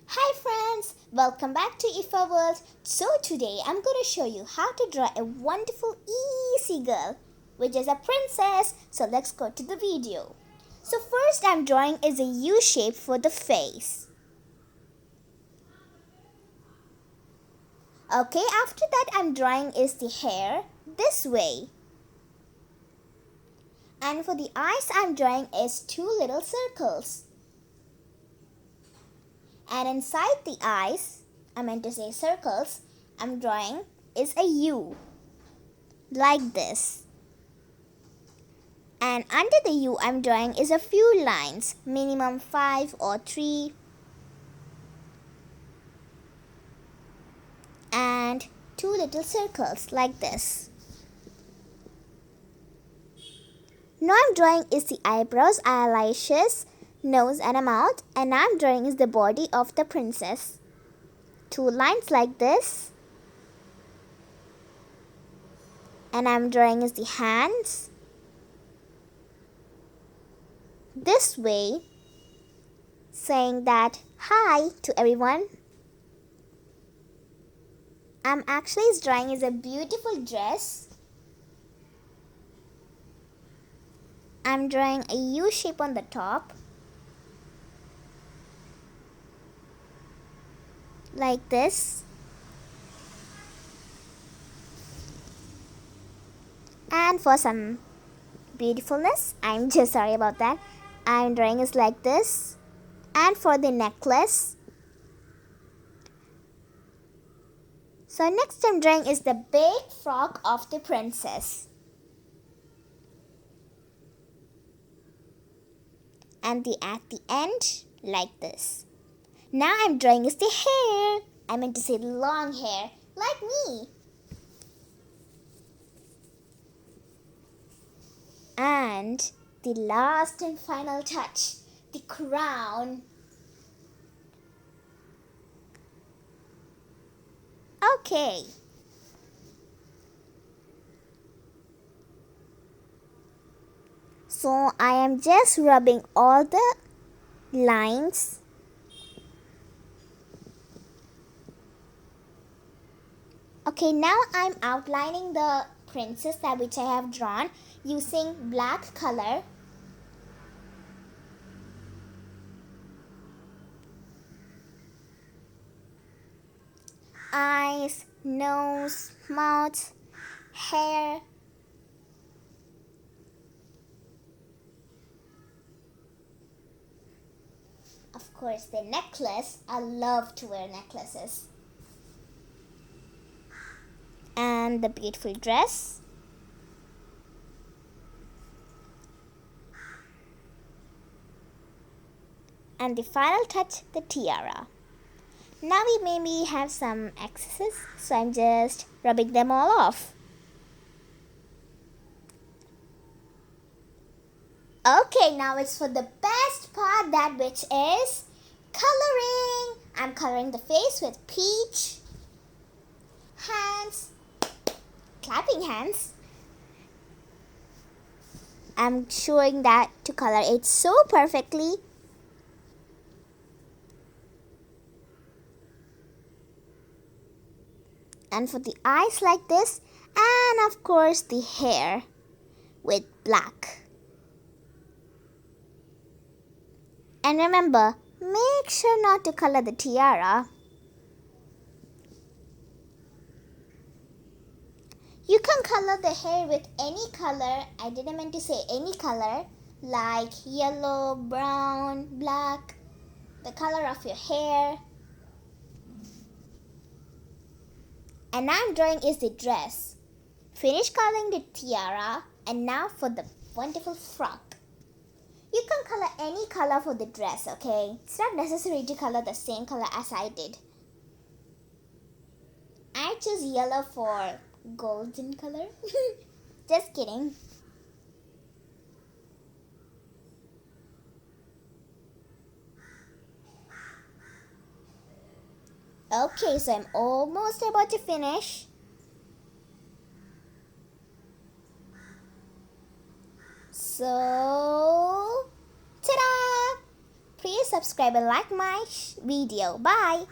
Hi friends, welcome back to IFA World. So today I'm going to show you how to draw a wonderful easy girl, which is a princess. So let's go to the video. So first I'm drawing is a U shape for the face. Okay, after that I'm drawing is the hair this way. And for the eyes I'm drawing is two little circles. And inside the eyes, I meant to say circles, I'm drawing is a U, like this. And under the U I'm drawing is a few lines, minimum 5 or 3. And two little circles, like this. Now I'm drawing is the eyebrows, eyelashes, nose and a mouth. And now I'm drawing is the body of the princess. Two lines like this. And I'm drawing is the hands this way, saying that hi to everyone. I'm actually drawing is a beautiful dress. I'm drawing a U shape on the top, like this. And for some beautifulness, I'm just sorry about that, I'm drawing is like this. And for the necklace, so next I'm drawing is the big frock of the princess. And at the end, like this. Now I'm drawing is the hair. I meant to say long hair, like me. And the last and final touch, the crown. Okay. So I am just rubbing all the lines. Okay, now I'm outlining the princess that which I have drawn using black color. Eyes, nose, mouth, hair. Of course, the necklace. I love to wear necklaces. And the beautiful dress. And the final touch, the tiara. Now we maybe have some excesses, so I'm just rubbing them all off. Okay, now it's for the best part, that which is coloring. I'm coloring the face with peach, hands, clapping hands. I'm showing that to color it so perfectly. And for the eyes like this, and of course the hair with black. And remember, make sure not to color the tiara. You can color the hair with any color. I didn't mean to say any color, like yellow, brown, black, the color of your hair. And now I'm drawing is the dress. Finish coloring the tiara, and now for the wonderful frock. You can color any color for the dress, okay? It's not necessary to color the same color as I did. I choose yellow for golden color. Just kidding. Okay, so I'm almost about to finish. So, ta-da! Please subscribe. subscribe and like my video. Bye.